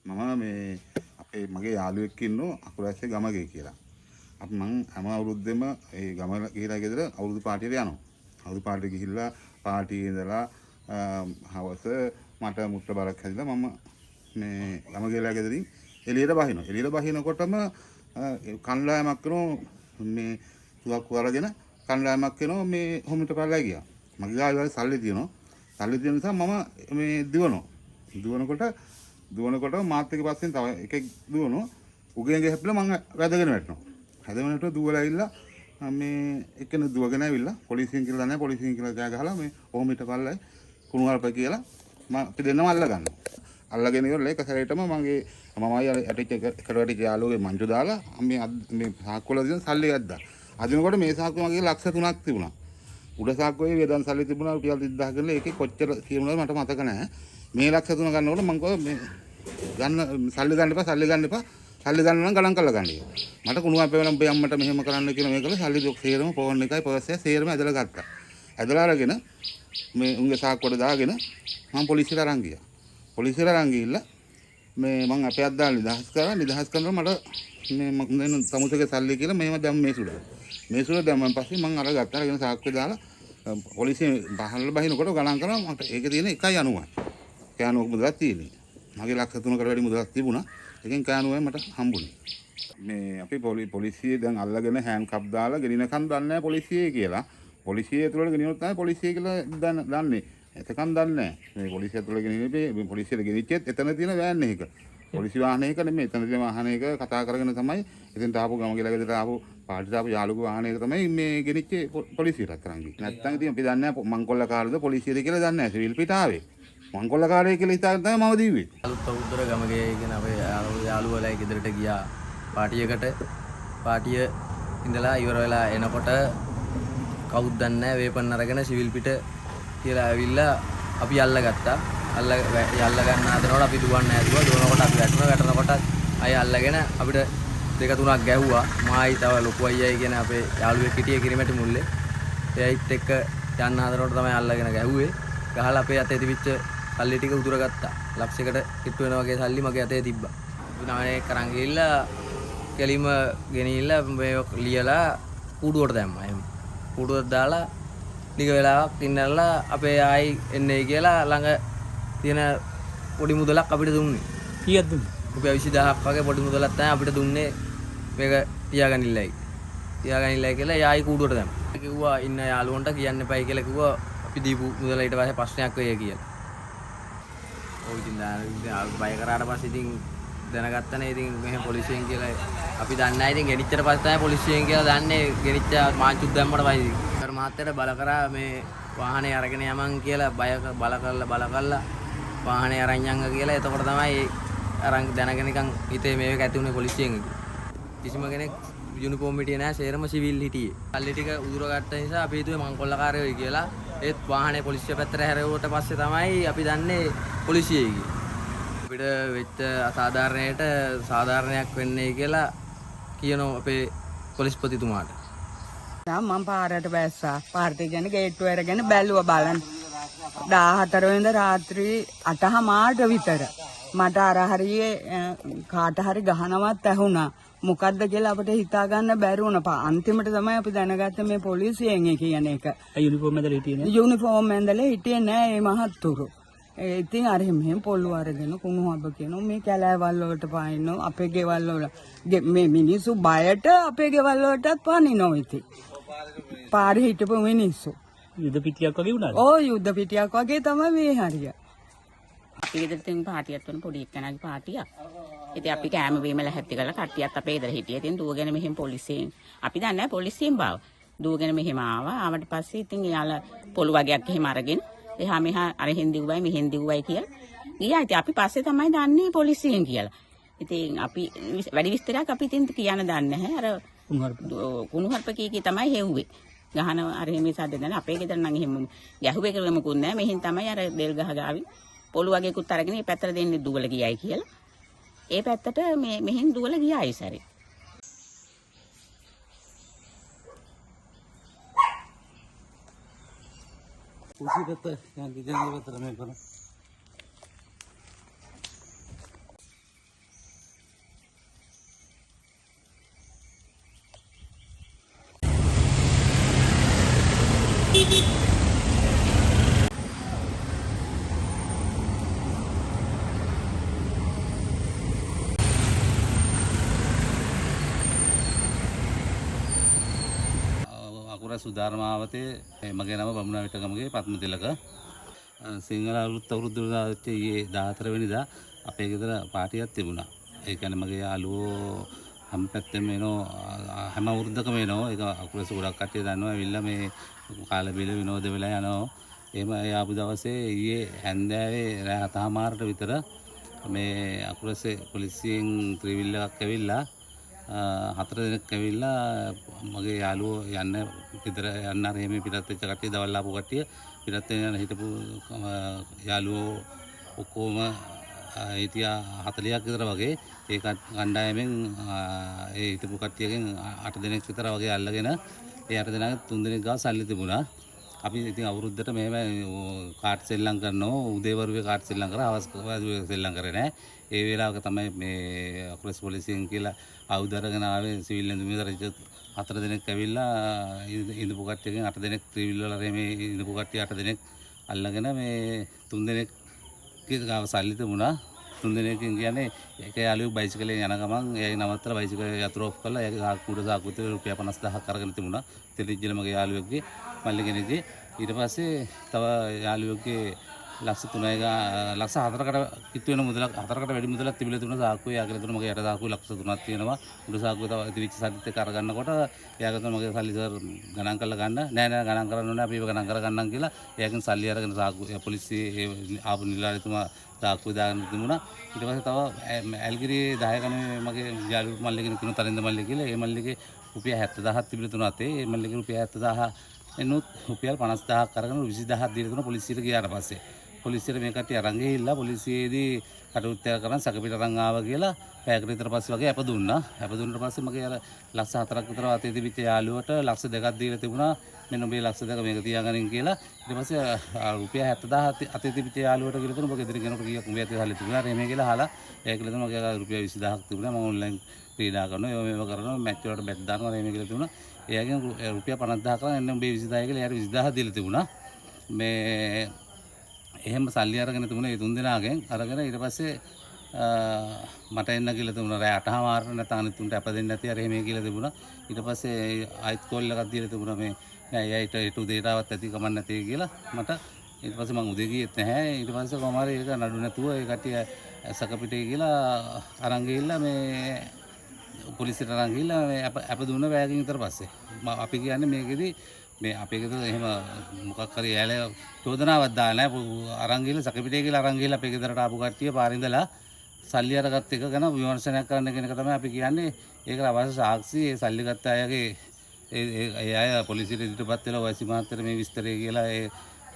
මම මේ අපේ මගේ යාළුවෙක් ඉන්නෝ අකුරැස්සේ ගමගේ කියලා. අපි මං හැම අවුරුද්දෙම ඒ ගම ගිහිලා ගෙදර අවුරුදු පාටියට යනවා. අවුරුදු පාටියට ගිහිල්ලා පාටියේ ඉඳලා හවස මට මුත්‍ර බරක් හැදිලා මම මේ ගම ගිහිලා ගෙදරින් එළියට බහිනවා. එළියට බහිනකොටම කණ්ඩායමක් කරනවා මේ තුවක්කුව අරගෙන කණ්ඩායමක් කරනවා මේ හොමිට පල්ලා ගියා. මගේ ගාවේ සල්ලි තියෙනවා. සල්ලි තියෙන නිසා මම මේ දුවනකොට මාත් එක්ක පස්සෙන් තව එකෙක් දුවනවා. උගෙන්ගේ හැප්පිලා මම වැදගෙන වැටෙනවා. හැදෙන්නට දුවලා ඇවිල්ලා මේ එක්කෙනෙක් දුවගෙන ඇවිල්ලා පොලිසියෙන් කියලා දන්නේ පොලිසියෙන් කියලා කෑ ගහලා මේ කොහොම හිටපල්ලයි කුණුහරුප කියලා මම අපි දෙන්නම අල්ල ගන්නවා. අල්ලගෙන ඉවරලා එක සැරේටම මගේ මමයි ඇටිච් එකට වැටිච්ච යාළුවගේ මංජු දාලා මේ සාක්කුවල දින සල්ලි ගත්තා. අදිනකොට මේ සාක්කුව මගේ ලක්ෂ 3ක් තිබුණා. උඩ සාක්කුවේ වේදන් සල්ලි තිබුණා රුපියල් 30000 කරලා ඒකේ කොච්චර කියමුණාද මට මතක නැහැ. මේ ලක්ෂ 3 ගන්නකොට මම කිව්වා මේ සල්ලි ගන්න එපා සල්ලි ගන්න නම් ගණන් කරලා ගන්න කියලා. මට කුණු අපේ වෙන උඹේ අම්මට මෙහෙම කරන්න කියලා මේකල සල්ලි දුක් සේරම ෆෝන් එකයි පර්ස් එකයි සේරම ඇදලා ගත්තා. ඇදලා අරගෙන මේ උන්ගේ සාක්කුවට දාගෙන මම පොලිසියට අරන් ගියා. පොලිසියට අරන් ගිහිල්ලා මේ මං අපේ අත් දාලා නිදහස් කරනවා මට මේ මම සමුසගේ සල්ලි කියලා මේව දැම්ම මේ සුළු දැම්මන් පස්සේ මං අර ගත්තා අරගෙන සාක්කුවේ දාලා පොලිසිය බහිනකොට ගණන් කරා මට ඒකේ තියෙන 1.90යි. 1.90 මුදලක් තියෙන්නේ. මගේ ලක්ෂ 3කට වැඩි මුදලක් තිබුණා. එකෙන් 1.90යි මට හම්බුනේ. මේ අපි පොලිසිය දැන් අල්ලගෙන හෑන්ඩ් කප් දාලා ගෙනිනකන් දන්නේ නැහැ පොලිසියේ කියලා. පොලිසිය ඇතුළට ගෙනියනොත් තමයි පොලිසිය කියලා දන්නේ. එතකන් දන්නේ නැහැ. මේ පොලිසිය ඇතුළට ගෙනියන්නේ මේ පොලිසියට ගෙනිච්චෙත් එතන තියෙන වෑන් එක. පොලිසි වාහනයක නෙමෙයි. එතන තියෙන වාහනයක කතා කරගෙන තමයි එතෙන්ට ආපු ගම ගිහලා ගෙදරට ආපු පාටිට ආපු යාළුවෝ වාහනයක තමයි මේ ගෙනිච්චේ පොලිසියට අතරන් ගිහින්. නැත්තම් ඉතින් අපි දන්නේ නැහැ මංකොල්ල කාර්යද පොලිසියද කියලා දන්නේ නැහැ. සිවිල් පිට ආවේ. මංකොල්ල කාර්යය කියලා හිතාගෙන තමයි මම දීුවේ. අලුත් අවුරුද්දර ගමගේ කියන අපේ යාළුවෝලා ගෙදරට ගියා පාටියකට. පාටිය ඉඳලා ඉවර වෙලා එනකොට කවුද දන්නේ නැහැ වේපන් අරගෙන සිවිල් පිට කියලා ඇවිල්ලා අපි අල්ලගත්තා. අල්ල ගන්න හදනකොට අපි දුවන්නේ නැතුව දුවනකොට අපි වැටෙනකොට අය අල්ලගෙන අපිට දෙක තුනක් ගැහුවා. මායි තව ලොකු අයියයි කියන අපේ යාළුවෙක් හිටියේ කිරිමැටි මුල්ලේ. එයයිත් එක්ක යන්න හදනකොට තමයි අල්ලගෙන ගැහුවේ. ගහලා අපේ අතේ තිබිච්ච සල්ලි ටික උදුර ගත්තා. ලක්ෂයකට කිට්ටු වෙන වගේ සල්ලි මගේ අතේ තිබ්බා. විනානේ කරන් ගිහිල්ලා කෙලිම ගෙනිහිල්ලා මේ ලියලා කූඩුවට දැම්මා. එහෙම. කූඩුවට දාලා ටික වෙලාවක් ඉන්නලා අපේ ආයි එන්නේ කියලා ළඟ තියෙන පොඩි මුදලක් අපිට දුන්නේ. කීයක් දුන්නේ? රුපියල් 20000ක් වගේ පොඩි මුදලක් තමයි අපිට දුන්නේ. මේක තියාගනින්නයි. තියාගනින්නයි කියලා යායි කූඩුවට දැම්මා. කිව්වා ඉන්න යාළුවන්ට කියන්න එපයි කියලා කිව්වා. අපි දීපු මුදල ඊට පස්සේ ප්‍රශ්නයක් වෙයි කියලා. ඔය ඉතින් බය කරාට පස්සේ ඉතින් දැනගත්තනේ ඉතින් මෙහෙම පොලිසියෙන් කියලා අපි දන්නේ නැහැ ඉතින් ගෙනිච්චට පස්සේ තමයි පොලිසියෙන් කියලා දන්නේ ගෙනිච්ච මාංචුත් දැම්මට පස්සේ අර මහත්තයාට බල කරා මේ වාහනේ අරගෙන යමන් කියලා බල කරලා වාහනේ අරන් යන්න කියලා එතකොට තමයි අරන් දැනගෙන නිකන් හිතේ මේක ඇති උනේ පොලිසියෙන් කිසිම කෙනෙක් යුනිෆෝම් හිටියේ නැහැ සේරම සිවිල් හිටියේ. කල්ලි ටික උදුර ගත්ත නිසා අපි හිතුවේ මංකොල්ලකාරයෝයි කියලා. ඒත් වාහනේ පොලිසිය පැත්තට හැරෙවුවට පස්සේ තමයි අපි දන්නේ පොලිසියයි කියලා. අපිට වෙච්ච අසාධාරණයට සාධාරණයක් වෙන්නේ කියලා කියනවා අපේ පොලිස්පතිතුමාට. මම පාරට බැස්සා. පාරට ගෙන ගේට්ටුව අරගෙන බැලුවා බලන්න. 14 වෙනිදා රාත්‍රී 8:00 විතර. මට අර හරියේ කාට හරි ගහනවත් ඇහුණා. මොකද්ද කියලා අපිට හිතා ගන්න බැරි වුණා. අන්තිමට තමයි අපි දැනගත්තේ මේ පොලිසියෙන් කියන එක. යුනිෆෝම් ඇඳලා හිටියේ නෑ. යුනිෆෝම් ඇඳලා හිටියේ නෑ මේ මහත්තුරු. ඉතින් අර මෙහෙම පොල්ලු අරගෙන කුණු හබ කියනවා මේ කැලෑවල් වලට පානිනවා අපේ ගෙවල් වල මේ මිනිස්සු බයට අපේ ගෙවල් වලටත් පානිනවා ඉතින්. පාරේ හිටපු මිනිස්සු. යුද පිටියක් වගේ වුණාද? ඔව් යුද පිටියක් වගේ තමයි මේ හරිය. අපි ගෙදර තියෙන පාටියක් වුණ පොඩි එක්කෙනාගේ පාටියක්. ඉතින් අපි කෑම බීම ලැහැත්ති කරලා කට්ටියත් අපේ ගෙදර හිටියේ. ඉතින් දුවගෙන මෙහෙම පොලිසියෙන් අපි දන්නේ නැහැ පොලිසියෙන් බව. දුවගෙන මෙහෙම ආවා. ආවට පස්සේ ඉතින් යාලා පොළු වගේක් එහෙම අරගෙන එහා මෙහා අර හින්දිව්වයි මෙහෙන් දිව්වයි කියලා ගියා. ඉතින් අපි පස්සේ තමයි දන්නේ පොලිසියෙන් කියලා. ඉතින් අපි වැඩි විස්තරයක් අපි ඉතින් කියන්න දන්නේ නැහැ. අර කුණුහරුප කී තමයි හෙව්වේ. ගහන අර මේ සද්ද දැන අපේ ගෙදර නම් එහෙම ගැහුවේ කියලා මොකුත් නැහැ. මෙහෙන් තමයි අර දෙල් ගහ ගාවි පොළු වගේකුත් අරගෙන මේ පැත්තට දෙන්නේ දුවල ගියයි කියලා. ඒ පැත්තට මෙහෙන් දුවල ගියායි සැරේ. පුසිපත යන් දිගන ඉවතර මේ කරන අකුර සුධර්මාවතේ මගේ නම බමුණා විටගමගේ පත්මතිලක සිංහල අලුත් අවුරුද්ද ඊයේ 14 වෙනිදා අපේ ගෙදර පාටියක් තිබුණා. ඒ කියන්නේ මගේ යාළුවෝ හැම පැත්තෙම එනවා හැම අවුරුද්දකම එනවා. ඒක අකුරස ගොඩක් කට්ටිය දන්නවා. ඇවිල්ලා මේ කාල බිල විනෝද වෙලා යනවා. එහෙම ආපු දවසේ ඊයේ හැන්දෑවේ රෑ 7:00ට විතර මේ අකුරසේ පොලිසියෙන් ත්‍රිවිල් එකක් ඇවිල්ලා 4 දෙනෙක් ඇවිල්ලා මගේ යාළුවෝ යන්න ගෙදර යන්න අර එහෙම පිටත් වෙච්ච කට්ටිය දවල් ආපු කට්ටිය පිටත් වෙන හිටපු යාළුවෝ ඔක්කොම හිටියා 40ක් විතර වගේ. ඒ කණ්ඩායමෙන් ඒ හිටපු කට්ටියගෙන් 8 දෙනෙක් විතර වගේ අල්ලගෙන ඒ 8 දෙනාගේ 3 දෙනෙක් ගාව සල්ලි තිබුණා. අපි ඉතින් අවුරුද්දට මෙහෙම කාඩ් සෙල්ලම් කරනවා. උදේවරුේ කාඩ් සෙල්ලම් කරා, හවස් සෙල්ලම් කරේ නැහැ. ඒ වෙලාවක තමයි මේ අකුරස් පොලිසියෙන් කියලා ආයුධ අරගෙන ආවේ සිවිල් ඇඳුමේ දරච්ච 4 දෙනෙක් ඇවිල්ලා ඉඳපු කට්ටියගෙන් 8 දෙනෙක් ත්‍රිවිල් වල මේ ඉඳපු කට්ටිය 8 දෙනෙක් අල්ලගෙන මේ 3 දෙනෙක් ගාව සල්ලි තිබුණා. 3 දෙනෙක්ගෙන් කියන්නේ එක යාළුවෙක් බයිසිකලෙන් යන ගමන් එයාගේ නවත්තලා බයිසිකල් යතුරු ඔෆ් කරලා එයාගේ කුඩ සාකුවට රුපියල් 50000ක් අරගෙන තිබුණා. තෙලිජ්ජල මගේ යාළුවෙක්ගේ මල්ලි කෙනෙක්ගේ. ඊට පස්සේ තව යාළුවෙක්ගේ ලක්ෂ 4කට කිට්ටු වෙන මුදලක් 4කට වැඩි මුදලක් තිබිලා තිබුණා සාක්කුවේ. යාගේ තුන මගේ යට සාක්කුවේ ලක්ෂ 3ක් තියෙනවා. උඩ සාක්කුවේ තව ඉතිවිච්ච සල්ලිත් එක්ක අරගන්නකොට යාගේ තුන මගේ සල්ලි සර් ගණන් කරලා ගන්න. නෑ ගණන් කරන්න ඕනේ අපි ඒක ගණන් කරගන්නම් කියලා එයාගෙන් සල්ලි අරගෙන සාක්කුවේ පොලිසිය ආපු නිලධාරිතුමා සාක්කුවේ දාගෙන තිබුණා. ඊට පස්සේ තව ඇල්ගිරියේ 10 කණේ මගේ යාළුවෙක් මල්ලි කෙනෙක් ඉන්න තරින්ද මල්ලි කියලා. ඒ මල්ලිගේ රුපියල් 70000ක් තිබිලා තුන අතේ. ඒ මල්ලිගේ රුපියල් 70000 එනුත් රුපියල් 50000ක් අරගෙන 20000ක් දීලා තුන පොලිසියට ගියාට පස්සේ පොලිසියට මේ කට්ටිය අරන් ගිහිල්ලා පොලිසියේදී කටයුත්තක් කරන් සකපිට අරන් ආවා කියලා පැයකට විතර පස්සේ වගේ අප දුන්නා. අප දුන්නාට පස්සේ මගේ අර ලක්ෂ 4ක් විතර අතේ තිබිච්ච යාළුවට ලක්ෂ 2ක් දීලා තිබුණා. මෙන්න මේ ලක්ෂ 2 මේක තියාගනින් කියලා. ඊට පස්සේ රුපියල් 70000 අතේ තිබිච්ච යාළුවට කියලා තුන මොකද ගෙදර කෙනෙකුට කීයක් උඹේ අතේ සල්ලි තිබුණා. එහෙම කියලා අහලා ඒක කියලා තුන මගේ රුපියල් 20000ක් තිබුණා. මම ඔන්ලයින් ක්‍රීඩා කරනවා. ඒව මේව කරනවා. මැච් වලට බැට් දානවා. එහෙම කියලා තිබුණා. එයාගෙන් රුපියල් 50000 කරා එන්න උඹේ 20000 කියලා එයාට 20000 දීලා තිබුණා. මේ එහෙම සල්ලි අරගෙන තිබුණා ඒ 3 දෙනාගෙන්. අරගෙන ඊට පස්සේ මට එන්න කියලා තිබුණා රෑ 8:00 නැත්නම් අනිත් තුන්ට අප දෙන්න නැති අර එහෙම කියලා තිබුණා. ඊට පස්සේ ආයිත් කෝල් එකක් දීලා තිබුණා මේ නෑ එයාට ඒට උදේටවත් ඇති කමක් නැtei කියලා මට. ඊට පස්සේ මම උදේ ගියෙත් නැහැ. ඊට පස්සේ කොහොම හරි ඒක නඩු නැතුව ඒ කට්ටිය සකපිටේ කියලා අරන් ගිහිල්ලා මේ පොලිසියට අරන් ගිහිල්ලා මේ අප දුන්න බෑගින් විතර පස්සේ අපි කියන්නේ මේකෙදි මේ අපේ ගෙදර එහෙම මොකක් හරි යාලේ චෝදනාවක් දාලා නැහැ. අරන් ගිහලා සකපිටේ කියලා අරන් ගිහලා අපේ ගෙදරට ආපු කට්ටිය පාරින් ඉඳලා සල්ලි අරගත් එක ගැන විමර්ශනයක් කරන්න කියන එක තමයි අපි කියන්නේ. ඒකට අවශ්‍ය සාක්ෂි ඒ සල්ලි ගත්ත අයගේ ඒ අය පොලිසියට ඉදිරිපත් වෙලා වයිසි මහත්තයාට මේ විස්තරය කියලා ඒ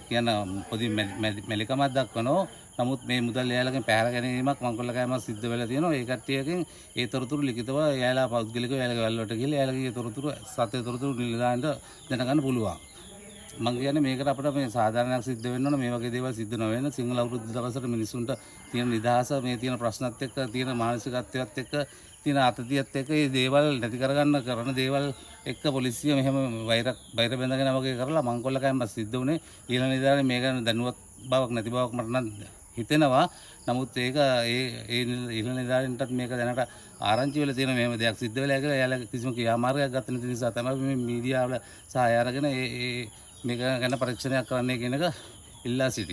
කියන පොඩි මෙලිකමක් දක්වනවා. නමුත් මේ මුදල් එයාලගෙන් පැහැර ගැනීමක් මංකොල්ල කෑමක් සිද්ධ වෙලා තියෙනවා. ඒ කට්ටියකින් ඒ තොරතුරු ලිඛිතව එයාලා පෞද්ගලිකව එයාලගේ වැල්ලට ගිහලා එයාලගේ තොරතුරු සත්‍ය තොරතුරු නිලධාරීන්ට දැනගන්න පුළුවන්. මම කියන්නේ මේකට අපිට මේ සාධාරණයක් සිද්ධ වෙන්න ඕන. මේ වගේ දේවල් සිද්ධ නොවෙන්න සිංහල අවුරුද්ද දවසට මිනිස්සුන්ට තියෙන නිදහස, මේ තියෙන ප්‍රශ්නත් එක්ක තියෙන මානසිකත්වයත් එක්ක තියෙන අතතියත් එක්ක මේ දේවල් නැති කරගන්න කරන දේවල් එක්ක පොලිසිය මෙහෙම වෛර බැඳගෙන වගේ කරලා මංකොල්ල කෑමක් සිද්ධ වුණේ. ඊළඟ නිදානේ මේක දැනුවත් බවක් නැති බවක් මට නම් හිතෙනවා. නමුත් ඒක ඒ ඊළඟ නිදානෙන්ටත් මේක දැනට ආරංචි වෙලා තියෙන මෙහෙම දෙයක් සිද්ධ වෙලා කියලා එයාලා කිසිම ක්‍රියාමාර්ගයක් ගත නැති නිසා තමයි මේ මීඩියා වල සහාය අරගෙන මේක ගැන පරීක්ෂණයක් කරන්නයි කියන එක ඉල්ලා සිටියේ.